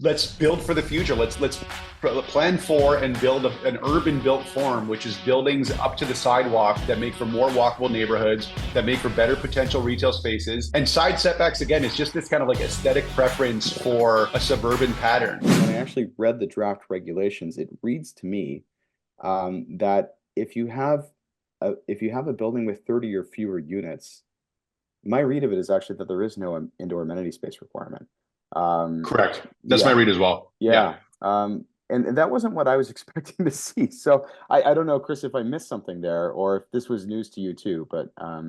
let's build for the future. Let's plan for and build an urban built form, which is buildings up to the sidewalk that make for more walkable neighborhoods, that make for better potential retail spaces. And side setbacks, again, is just this kind of like aesthetic preference for a suburban pattern. When I actually read the draft regulations, it reads to me that if you have a building with 30 or fewer units, my read of it is actually that there is no indoor amenity space requirement. Correct. That's my Yeah, read as well. yeah. And that wasn't what I was expecting to see. So I don't know, Chris, if I missed something there or if this was news to you too, but I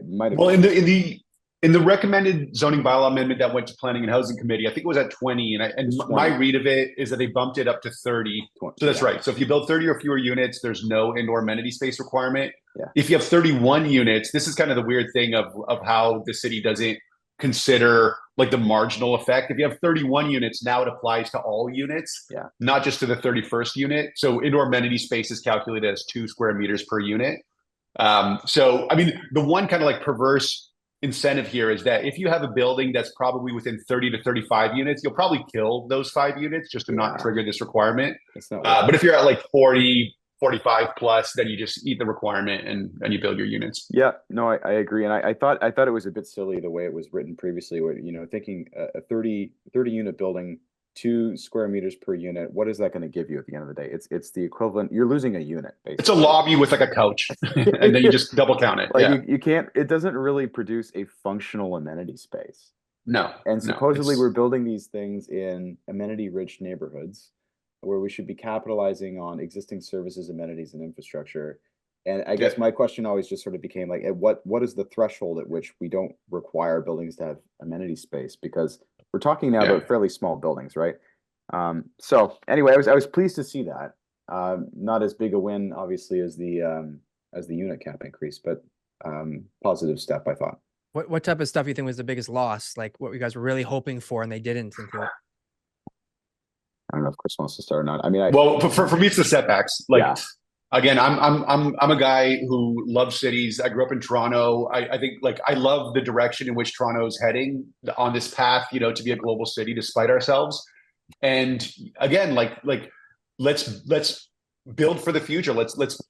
might have Well, missed in the recommended zoning bylaw amendment that went to planning and housing committee, I think it was at 20, and it's my 20. read of it is that they bumped it up to 30. So that's Yeah, right. So if you build 30 or fewer units, there's no indoor amenity space requirement. yeah. If you have 31 units, this is kind of the weird thing of how the city doesn't consider like the marginal effect. If you have 31 units, now it applies to all units, Yeah. not just to the 31st unit. So indoor amenity space is calculated as 2 square meters per unit. So, I mean, the one kind of like perverse incentive here is that if you have a building that's probably within 30 to 35 units, you'll probably kill those 5 units just to not trigger this requirement. It's not But if you're at like 40, 45 plus, then you just eat the requirement and you build your units. Yeah, no, I agree. And I thought it was a bit silly the way it was written previously, where, thinking a 30 unit building, 2 square meters per unit, what is that going to give you at the end of the day? It's the equivalent. You're losing a unit, basically. It's a lobby with like a couch, and then you just double count it. Like Yeah. you can't, it doesn't really produce a functional amenity space. No. And No. supposedly we're building these things in amenity-rich neighborhoods where we should be capitalizing on existing services, amenities, and infrastructure. And I guess my question always just sort of became like, what is the threshold at which we don't require buildings to have amenity space? Because we're talking now about fairly small buildings, right? So anyway, I was pleased to see that. Not as big a win, obviously, as the unit cap increase, but positive step, I thought. What type of stuff you think was the biggest loss? Like what you guys were really hoping for and they didn't include? I don't know if Chris wants to start or not. I mean, well, for me, it's the setbacks. Like, again, I'm a guy who loves cities. I grew up in Toronto. I think like I love the direction in which Toronto is heading on this path, to be a global city despite ourselves. And again, like let's build for the future. Let's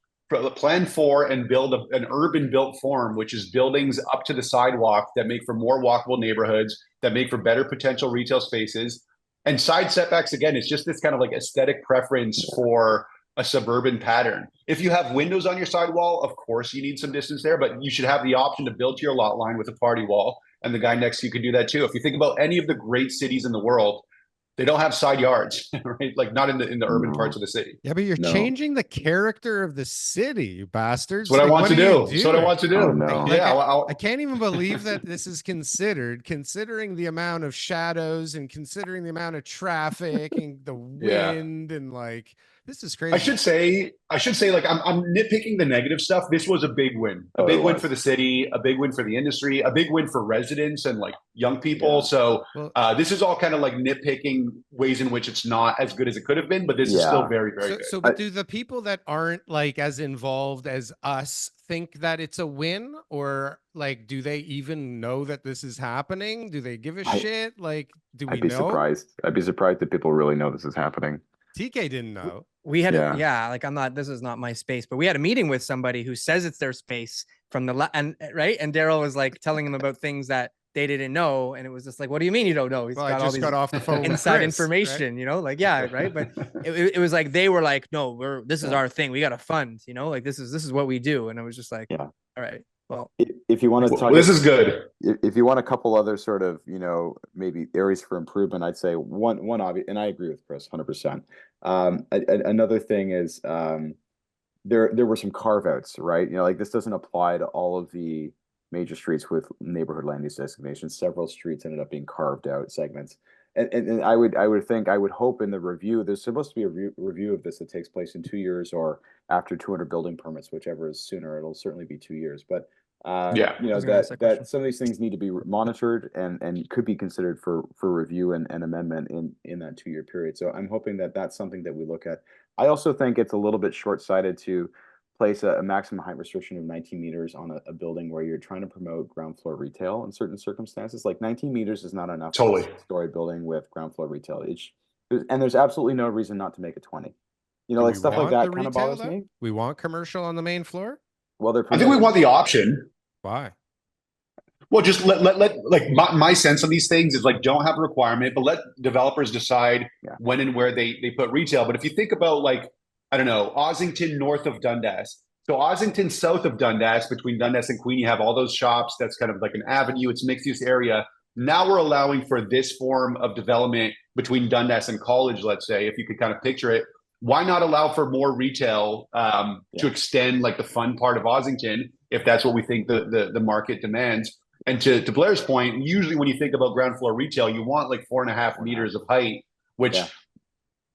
plan for and build an urban built form, which is buildings up to the sidewalk that make for more walkable neighborhoods, that make for better potential retail spaces. And side setbacks, again, it's just this kind of like aesthetic preference for a suburban pattern. If you have windows on your sidewall, of course you need some distance there, but you should have the option to build to your lot line with a party wall, and the guy next to you can do that too. If you think about any of the great cities in the world, they don't have side yards, right? Like not in the urban parts of the city. Yeah, but you're changing the character of the city, you bastards. That's what I want to do. That's what I want to do. Oh, no. I can't even believe that this is considering the amount of shadows and considering the amount of traffic and the wind and like this is crazy. I should say, like I'm nitpicking the negative stuff. This was a big win, a big win for the city, a big win for the industry, a big win for residents and like young people. So this is all kind of like nitpicking ways in which it's not as good as it could have been, but this is still very, very good. So do the people that aren't like as involved as us think that it's a win, or like do they even know that this is happening? Do they give a shit? Like, do we know? I'd be surprised that people really know this is happening. TK didn't know. We had like this is not my space, but we had a meeting with somebody who says it's their space from the and Darryl was like telling them about things that they didn't know, and it was just like, what do you mean you don't know? He's got all these got off the phone inside information, like but it was like they were like, no, this is our thing, we got to fund, like this is what we do, and I was just like, all right, well, if you want to talk, this is good. If you want a couple other sort of maybe areas for improvement, I'd say one obvious, and I agree with Chris 100%. Another thing is there were some carve outs, right? Like this doesn't apply to all of the major streets with neighborhood land use designations. Several streets ended up being carved out segments. And I would hope in the review, there's supposed to be a review of this that takes place in 2 years or after 200 building permits, whichever is sooner. It'll certainly be 2 years. But that some of these things need to be monitored and could be considered for review and amendment in that 2 year period. So I'm hoping that that's something that we look at. I also think it's a little bit short-sighted to place a maximum height restriction of 19 meters on a building where you're trying to promote ground floor retail in certain circumstances. Like 19 meters is not enough for a Totally. 6-story building with ground floor retail. And there's absolutely no reason not to make it 20. You know, Do like we stuff like want the that kind of retail, bothers though? me. We want commercial on the main floor? Well, they're I think we permitted. want the option. Why? Well, just let like my sense on these things is like, don't have a requirement, but let developers decide when and where they put retail. But if you think about like, I don't know, Ossington north of Dundas. So Ossington south of Dundas, between Dundas and Queen, you have all those shops. That's kind of like an avenue. It's a mixed use area. Now we're allowing for this form of development between Dundas and College, let's say, if you could kind of picture it. Why not allow for more retail to extend like the fun part of Ossington, if that's what we think the market demands? And to Blair's point, usually when you think about ground floor retail, you want like 4.5 meters of height, which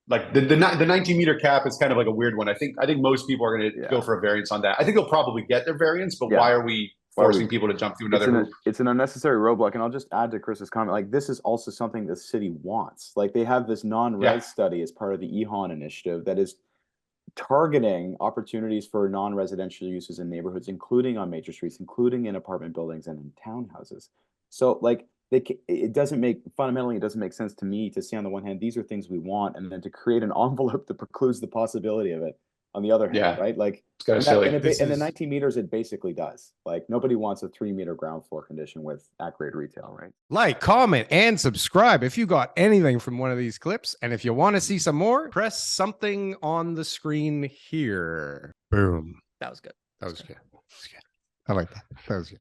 like the 19 meter cap is kind of like a weird one. I think most people are going to go for a variance on that. I think they'll probably get their variance, but why are we forcing people to jump through another hoop? It's an unnecessary roadblock. And I'll just add to Chris's comment, like this is also something the city wants. Like they have this non-res study as part of the EHON initiative that is targeting opportunities for non-residential uses in neighborhoods, including on major streets, including in apartment buildings and in townhouses. So like it doesn't make sense to me to say on the one hand, these are things we want, and then to create an envelope that precludes the possibility of it on the other hand, right? Like and the 19 meters, it basically does. Like nobody wants a 3-meter ground floor condition with at-grade retail, right? Like, comment, and subscribe if you got anything from one of these clips. And if you want to see some more, press something on the screen here. Boom. That was good. That was good. I like that. That was good.